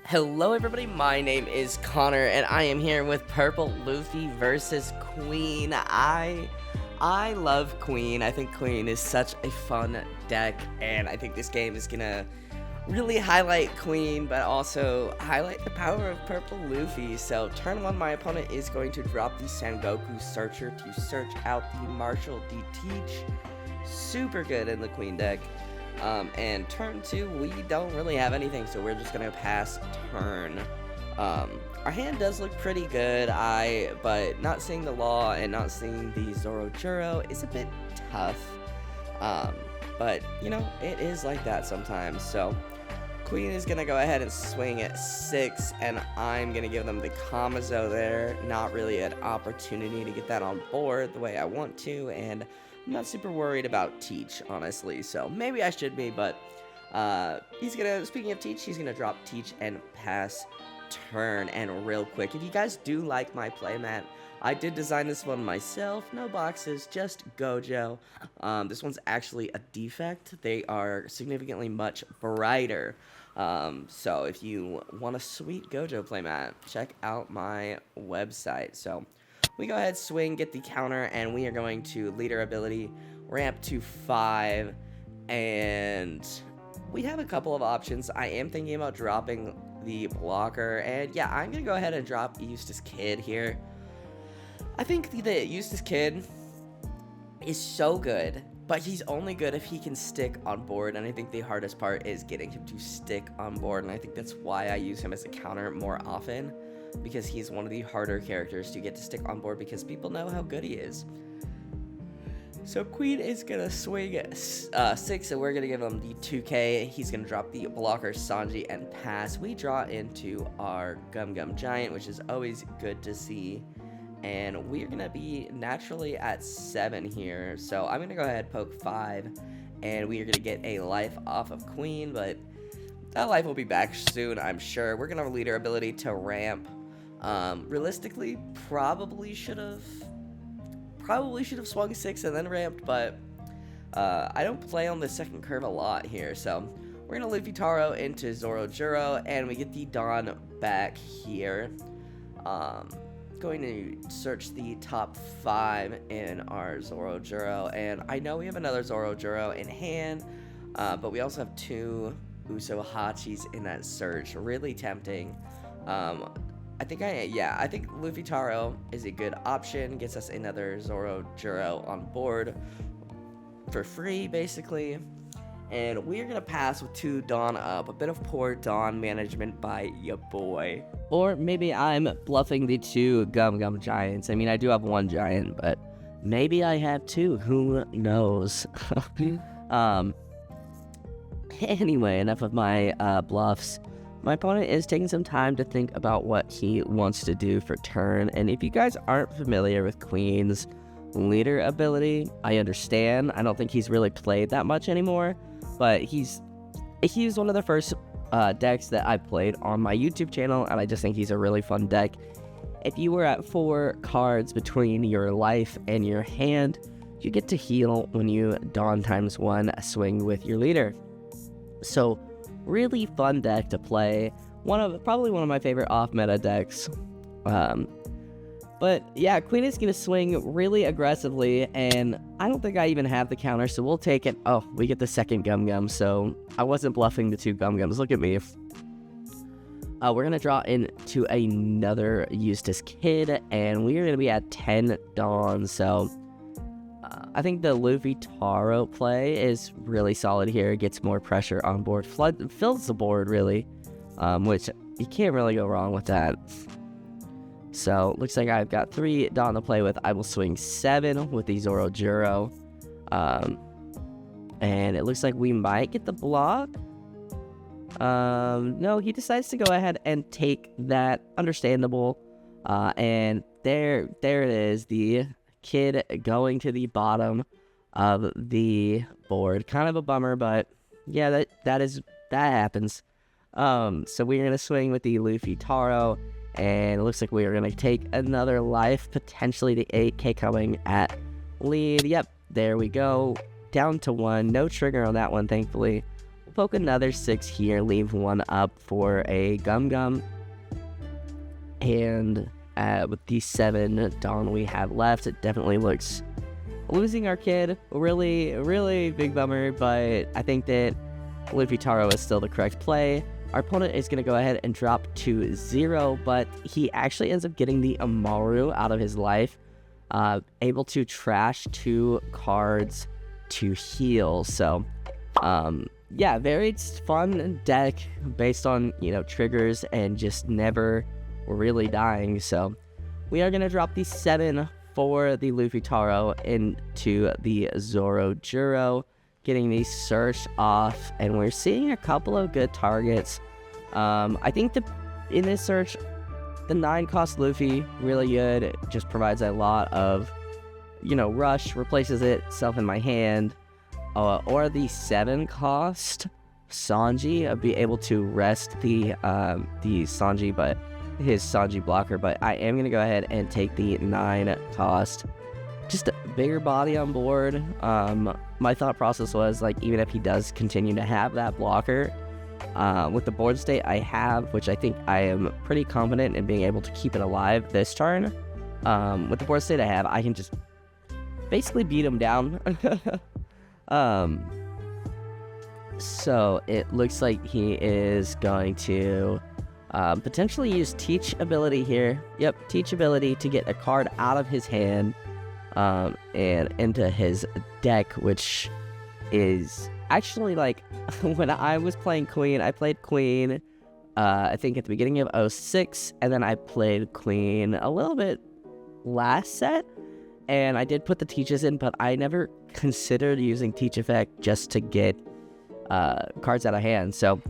Hello everybody, my name is Connor and I am here with Purple Luffy versus Queen. I love Queen. I think Queen is such a fun deck and I think this game is gonna really highlight Queen but also highlight the power of Purple Luffy. So turn 1, my opponent is going to drop the Sengoku Searcher to search out the Marshall D. Teach. Super good in the Queen deck. And turn 2, we don't really have anything, so we're just gonna pass turn. Our hand does look pretty good, but not seeing the Law and not seeing the Zorojuro is a bit tough. But, you know, it is like that sometimes. So, Queen is gonna go ahead and swing at 6, and I'm gonna give them the Kamazo there. Not really an opportunity to get that on board the way I want to, and I'm not super worried about Teach, honestly, so maybe I should be, but speaking of Teach, he's gonna drop Teach and pass turn. And real quick, if you guys do like my playmat, I did design this one myself, no boxes, just Gojo. This one's actually a defect. They are significantly much brighter. So if you want a sweet Gojo playmat, check out my website. So we go ahead, swing, get the counter, and we are going to leader ability, ramp to 5, and we have a couple of options. I am thinking about dropping the blocker, and yeah, I'm going to go ahead and drop Eustace Kid here. I think the Eustace Kid is so good, but he's only good if he can stick on board, and I think the hardest part is getting him to stick on board, and I think that's why I use him as a counter more often, because he's one of the harder characters to get to stick on board because people know how good he is. So Queen is going to swing at 6, and we're going to give him the 2K. He's going to drop the blocker Sanji and pass. We draw into our Gum Gum Giant, which is always good to see. And we're going to be naturally at 7 here. So I'm going to go ahead, poke 5, and we are going to get a life off of Queen, but that life will be back soon, I'm sure. We're going to leader ability to ramp. Realistically, probably should have swung 6 and then ramped, but I don't play on the second curve a lot here, so we're gonna Luffy Taro into Zorojuro, and we get the Dawn back here. Going to search the top 5 in our Zorojuro, and I know we have another Zorojuro in hand, but we also have 2 Uso Hachis in that search. Really tempting. I think Luffy Taro is a good option. Gets us another Zorojuro on board for free, basically. And we're going to pass with 2 Dawn up. A bit of poor Dawn management by ya boy. Or maybe I'm bluffing the 2 Gum Gum Giants. I mean, I do have 1 giant, but maybe I have 2. Who knows? Anyway, enough of my bluffs. My opponent is taking some time to think about what he wants to do for turn, and if you guys aren't familiar with Queen's leader ability, I understand. I don't think he's really played that much anymore, but he's one of the first decks that I played on my YouTube channel, and I just think he's a really fun deck. If you were at 4 cards between your life and your hand, you get to heal when you Dawn ×1 swing with your leader. So really fun deck to play. Probably one of my favorite off-meta decks. But yeah, Queen is going to swing really aggressively, and I don't think I even have the counter, so we'll take it. Oh, we get the second Gum Gum, so I wasn't bluffing the 2 Gum Gums. Look at me. We're going to draw into another Eustace Kid, and we're going to be at 10 Dawn, so I think the Luffy Taro play is really solid here. It gets more pressure on board. Fills the board, really, which you can't really go wrong with that. So, looks like I've got 3 Dawn to play with. I will swing 7 with the Zorojuro. And it looks like we might get the block. No, he decides to go ahead and take that. Understandable. And there it is. The Kid going to the bottom of the board. Kind of a bummer, but yeah, that happens. So we're gonna swing with the Luffy Taro, and it looks like we are gonna take another life, potentially the 8K coming at lead. Yep, there we go. Down to 1. No trigger on that one, thankfully. poke another 6 here, leave 1 up for a Gum Gum. And with the 7 Dawn we have left, it definitely looks losing our kid. Really big bummer, but I think that Luffy Taro is still the correct play. Our opponent is going to go ahead and drop to 0, but he actually ends up getting the Amaru out of his life, able to trash 2 cards to heal. So, yeah, very fun deck based on, triggers and just never really dying. So we are going to drop the 7 for the Luffy Taro into the Zoro Juro, getting the search off, and we're seeing a couple of good targets. I think in this search, the 9 cost Luffy, really good. It just provides a lot of, rush, replaces itself in my hand. Or the 7 cost Sanji, I'll be able to rest the Sanji, but his Sanji blocker, but I am going to go ahead and take the 9 cost. Just a bigger body on board. My thought process was, even if he does continue to have that blocker, with the board state I have, which I think I am pretty confident in being able to keep it alive this turn, with the board state I have, I can just basically beat him down. So it looks like he is going to potentially use Teach ability here. Yep, Teach ability to get a card out of his hand and into his deck, which is actually when I was playing Queen, I played Queen I think at the beginning of 06, and then I played Queen a little bit last set, and I did put the Teaches in, but I never considered using Teach Effect just to get cards out of hand. So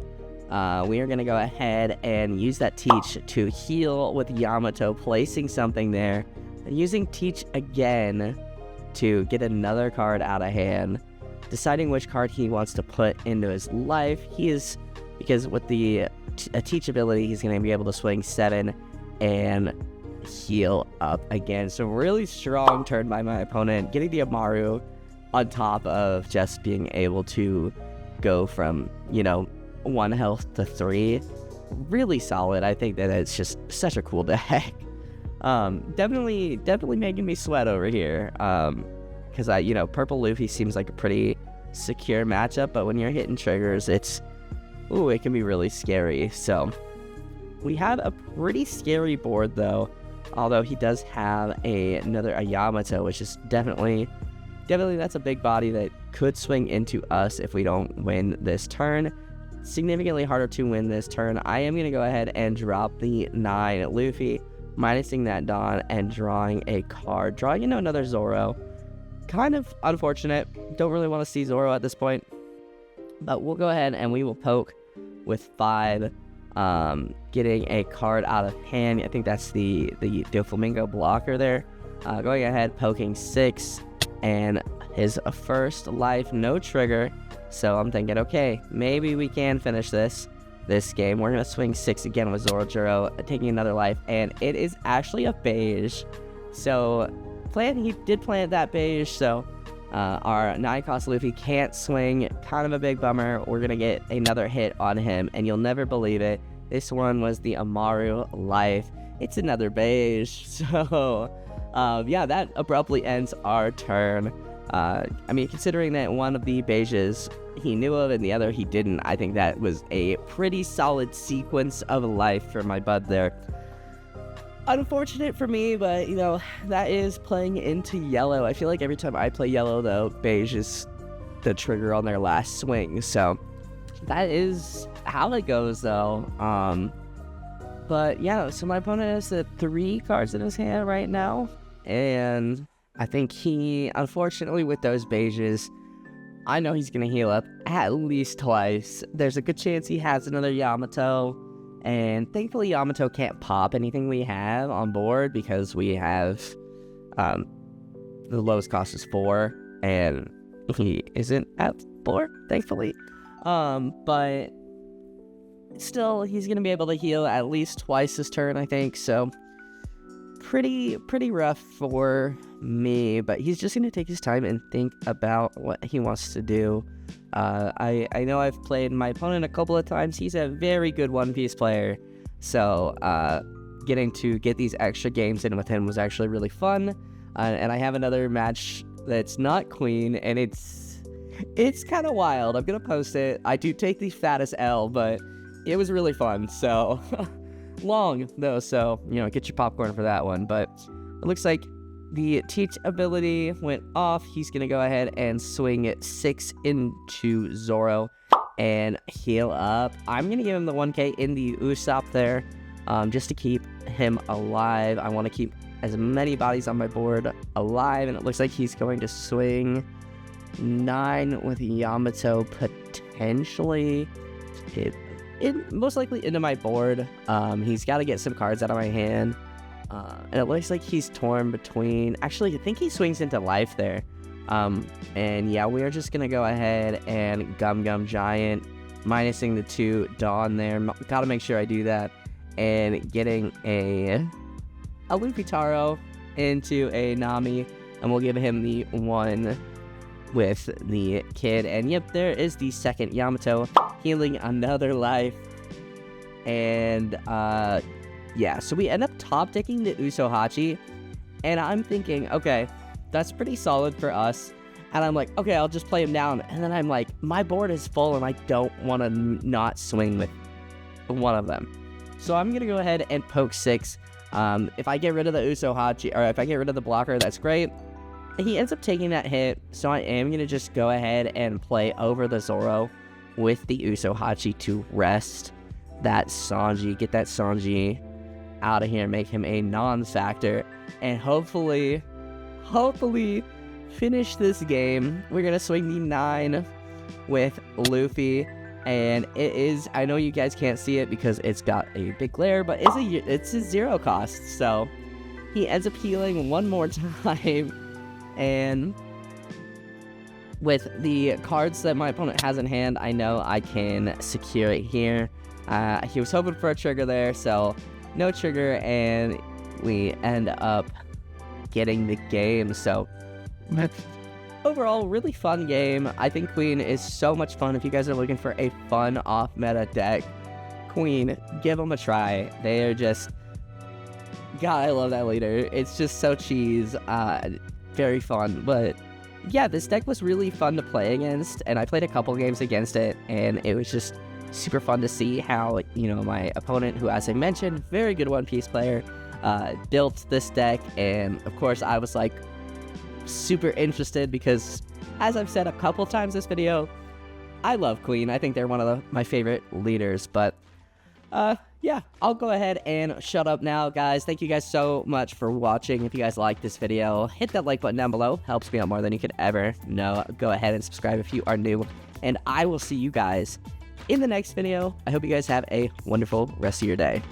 we are going to go ahead and use that Teach to heal with Yamato, placing something there, and using Teach again to get another card out of hand, deciding which card he wants to put into his life. Because with the Teach ability, he's going to be able to swing 7 and heal up again. So really strong turn by my opponent, getting the Amaru on top of just being able to go from, 1 health to 3. Really solid. I think that it's just such a cool deck. Definitely making me sweat over here. Because Purple Luffy seems like a pretty secure matchup, but when you're hitting triggers, it can be really scary. So we have a pretty scary board though, although he does have another Yamato, which is definitely that's a big body that could swing into us if we don't win this turn. Significantly harder to win this turn. I am going to go ahead and drop the 9 Luffy, minusing that Dawn, and drawing a card. Drawing into another Zoro. Kind of unfortunate. Don't really want to see Zoro at this point. But we'll go ahead and we will poke with 5. Getting a card out of hand. I think that's the Doflamingo blocker there. Going ahead, poking 6. And his first life, no trigger. So I'm thinking, okay, maybe we can finish this game. We're going to swing 6 again with Zoro Juro, taking another life. And it is actually a beige. So he did plant that beige. So our 9 cost Luffy can't swing. Kind of a big bummer. We're going to get another hit on him. And you'll never believe it. This one was the Amaru life. It's another beige. So yeah, that abruptly ends our turn. Considering that one of the beiges he knew of and the other he didn't, I think that was a pretty solid sequence of life for my bud there. Unfortunate for me, but, that is playing into yellow. I feel like every time I play yellow, though, beige is the trigger on their last swing. So that is how it goes, though. But, yeah, so my opponent has the 3 cards in his hand right now. And I think he, unfortunately, with those beiges, I know he's going to heal up at least twice. There's a good chance he has another Yamato. And thankfully, Yamato can't pop anything we have on board because we have the lowest cost is 4. And he isn't at 4, thankfully. But still, he's going to be able to heal at least twice this turn, I think. So pretty rough for me, but he's just gonna take his time and think about what he wants to do. I know I've played my opponent a couple of times. He's a very good One Piece player, so getting to get these extra games in with him was actually really fun. And I have another match that's not Queen, and it's kind of wild. I'm gonna post it. I do take the fattest L, but it was really fun. So long though, so get your popcorn for that one. But it looks like the teach ability went off. He's gonna go ahead and swing it 6 into Zoro and heal up. I'm gonna give him the 1k in the Usopp there, just to keep him alive. I want to keep as many bodies on my board alive, and it looks like he's going to swing 9 with Yamato, potentially most likely into my board. He's got to get some cards out of my hand, and it looks like he's torn between, actually I think he swings into life there, and yeah, we are just gonna go ahead and Gum Giant, minusing the 2 Dawn there. Gotta make sure I do that, and getting a Luffy Taro into a Nami, and we'll give him the 1 with the kid. And yep, there is the second Yamato, healing another life. And yeah, so we end up top decking the Usohachi, and I'm thinking, okay, that's pretty solid for us. And I'm like, okay, I'll just play him down. And then I'm like, my board is full and I don't want to not swing with one of them, so I'm gonna go ahead and poke 6. If I get rid of the Usohachi, or if I get rid of the blocker, that's great. He ends up taking that hit, so I am going to just go ahead and play over the Zoro with the Usohachi to rest that Sanji, get that Sanji out of here, make him a non-factor, and hopefully finish this game. We're going to swing the 9 with Luffy, and it is, I know you guys can't see it because it's got a big glare, but it's a 0 cost, so he ends up healing one more time. And with the cards that my opponent has in hand, I know I can secure it here. He was hoping for a trigger there, so no trigger, and we end up getting the game. So overall, really fun game. I think Queen is so much fun. If you guys are looking for a fun off-meta deck, Queen, give them a try. They are just, God, I love that leader. It's just so cheese. Very fun. But yeah, this deck was really fun to play against, and I played a couple games against it, and it was just super fun to see how, my opponent, who, as I mentioned, very good One Piece player, built this deck. And of course I was like super interested because, as I've said a couple times this video, I love Queen. I think they're one of my favorite leaders. But yeah, I'll go ahead and shut up now, guys. Thank you guys so much for watching. If you guys like this video, hit that like button down below. Helps me out more than you could ever know. Go ahead and subscribe if you are new, and I will see you guys in the next video. I hope you guys have a wonderful rest of your day.